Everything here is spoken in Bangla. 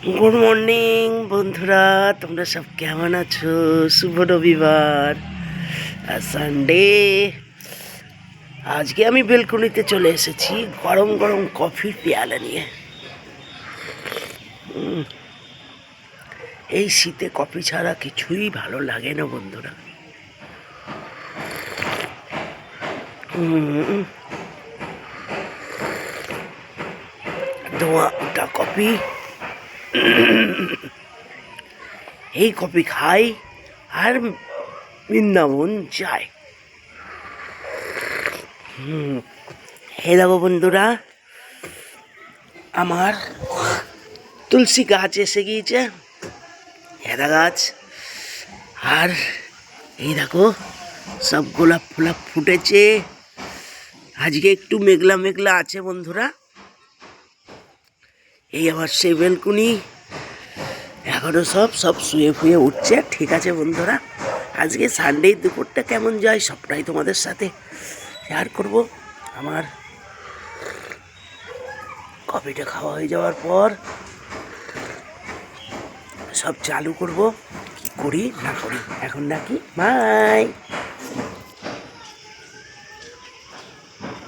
গুড মর্নিং বন্ধুরা, তোমরা সব কেমন আছো? শুভ রবিবার আর সানডে। আজকে আমি বেলকনিতে চলে এসেছি গরম গরম কফির পেয়ালা নিয়ে। এই শীতে কফি ছাড়া কিছুই ভালো লাগে না বন্ধুরা। ধোঁয়া ওটা কফি, এই কফি খাই আর বৃন্দাবন যায়। হে দেখো বন্ধুরা, আমার তুলসী গাছ এসে গিয়েছে, হেদা গাছ। আর এই দেখো সব গোলাপ ফোলাপ ফুটেছে। আজকে একটু মেঘলা মেঘলা আছে বন্ধুরা। এই আবার সেই বেলকুনি এখনো সব শুয়ে ফুয়ে উঠছে। ঠিক আছে বন্ধুরা, আজকে সানডে দুপুরটা কেমন যায় সবটাই তোমাদের সাথে শেয়ার করব। আমার কফিটা খাওয়া হয়ে যাওয়ার পর সব চালু করব, কি করি না করি। এখন নাকি মাই